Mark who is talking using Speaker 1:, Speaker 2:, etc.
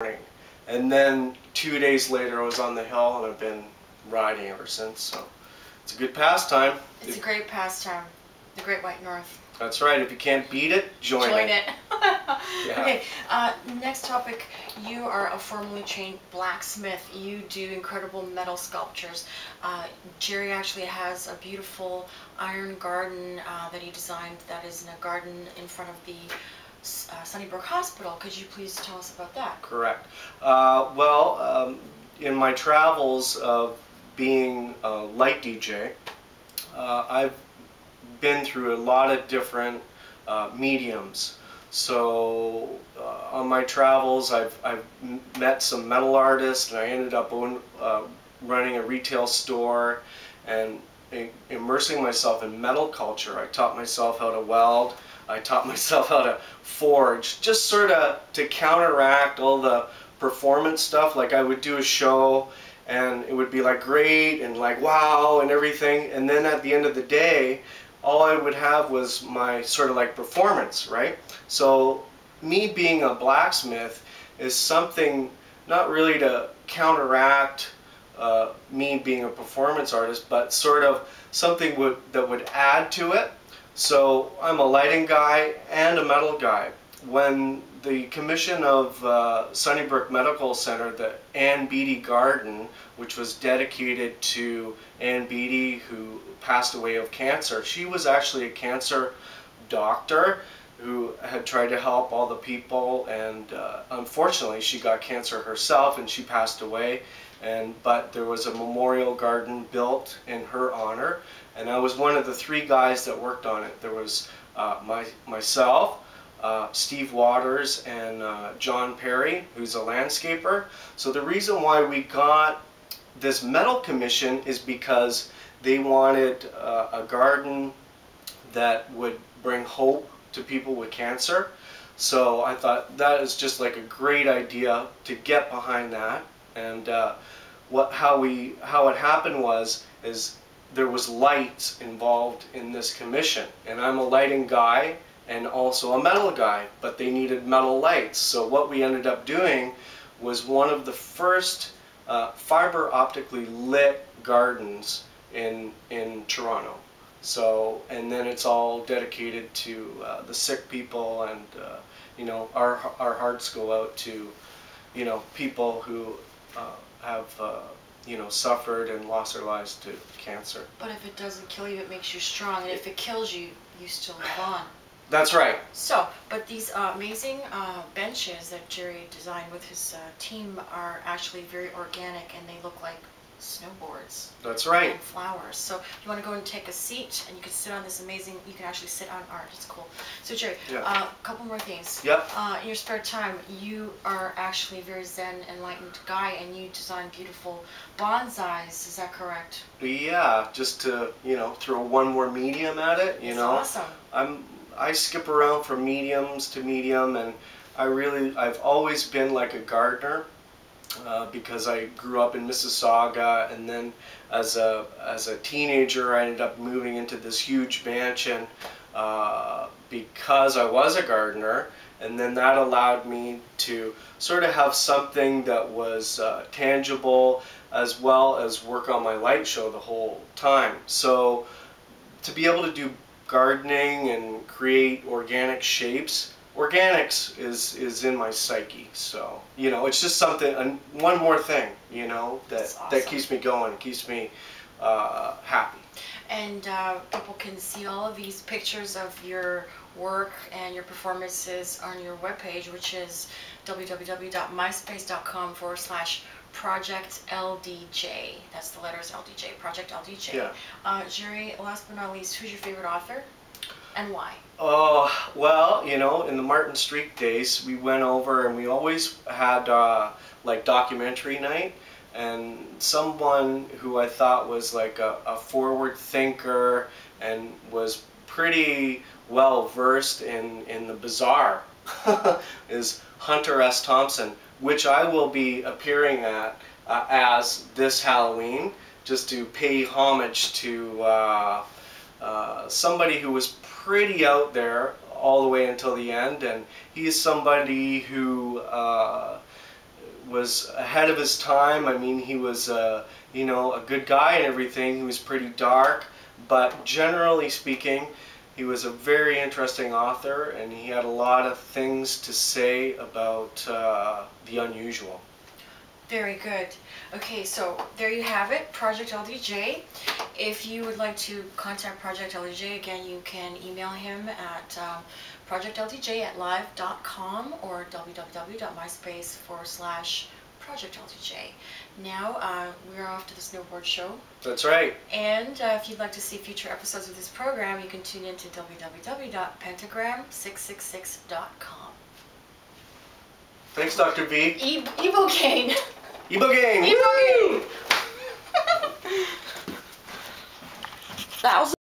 Speaker 1: morning. And then 2 days later I was on the hill, and I've been riding ever since. So it's a good pastime.
Speaker 2: It's a great pastime. The Great White North.
Speaker 1: That's right. If you can't beat it, join it.
Speaker 2: Yeah. Okay, next topic. You are a formally trained blacksmith. You do incredible metal sculptures. Jerry actually has a beautiful iron garden that he designed that is in a garden in front of the Sunnybrook Hospital. Could you please tell us about that?
Speaker 1: Correct. In my travels of being a light DJ, I've been through a lot of different mediums. So on my travels, I've met some metal artists, and I ended up running a retail store and immersing myself in metal culture. I taught myself how to weld. I taught myself how to forge, just sort of to counteract all the performance stuff. Like I would do a show and it would be like great and like wow and everything, and then at the end of the day all I would have was my sort of like performance, right? So me being a blacksmith is something not really to counteract me being a performance artist, but sort of something that would add to it. So I'm a lighting guy and a metal guy. When the commission of Sunnybrook Medical Center, the Ann Beattie Garden, which was dedicated to Ann Beattie, who passed away of cancer. She was actually a cancer doctor who had tried to help all the people, and unfortunately she got cancer herself and she passed away. But there was a memorial garden built in her honor, and I was one of the 3 guys that worked on it. There was myself, Steve Waters, and John Perry, who's a landscaper. So the reason why we got this metal commission is because they wanted a garden that would bring hope to people with cancer. So I thought that is just like a great idea to get behind that. And how it happened is there was lights involved in this commission, and I'm a lighting guy and also a metal guy, but they needed metal lights. So what we ended up doing was one of the first fiber optically lit gardens in Toronto. So, and then it's all dedicated to the sick people, and you know, our hearts go out to, you know, people who have you know, suffered and lost their lives to cancer.
Speaker 2: But if it doesn't kill you, it makes you strong, and if it kills you, you still live on.
Speaker 1: That's right.
Speaker 2: So, but these amazing benches that Jerry designed with his team are actually very organic, and they look like snowboards.
Speaker 1: That's right.
Speaker 2: And flowers. So you want to go and take a seat, and you can sit on this amazing, you can actually sit on art. It's cool. So Jerry, a couple more things.
Speaker 1: Yep.
Speaker 2: In your spare time, you are actually a very zen, enlightened guy, and you design beautiful bonsais. Is that correct?
Speaker 1: Yeah, just to, you know, throw one more medium at it, you know.
Speaker 2: Awesome.
Speaker 1: I skip around from mediums to medium, and I've always been like a gardener. Because I grew up in Mississauga, and then as a teenager I ended up moving into this huge mansion because I was a gardener, and then that allowed me to sort of have something that was tangible, as well as work on my light show the whole time. So to be able to do gardening and create organic shapes, organics is in my psyche. So, you know, it's just something, and one more thing, you know, that keeps me going, keeps me happy.
Speaker 2: And people can see all of these pictures of your work and your performances on your webpage, which is www.myspace.com/Project LDJ. That's the letters LDJ, Project LDJ.
Speaker 1: Yeah.
Speaker 2: Jerry, last but not least, who's your favorite author and why?
Speaker 1: Oh, well, you know, in the Martin Street days, we went over and we always had like documentary night, and someone who I thought was like a forward thinker and was pretty well versed in the bizarre is Hunter S. Thompson, which I will be appearing at as this Halloween, just to pay homage to somebody who was pretty out there all the way until the end, and he's somebody who was ahead of his time. I mean, he was you know, a good guy and everything. He was pretty dark, but generally speaking, he was a very interesting author, and he had a lot of things to say about the unusual.
Speaker 2: Very good. Okay, so there you have it, Project LDJ. If you would like to contact Project LDJ, again, you can email him at projectldj@live.com or www.myspace/projectldj. Now, we're off to the snowboard show.
Speaker 1: That's right.
Speaker 2: And if you'd like to see future episodes of this program, you can tune in to www.pentagram666.com.
Speaker 1: Thanks, Dr. V.
Speaker 2: Ibogaine.
Speaker 1: Ibogaine.
Speaker 2: Ibogaine. That was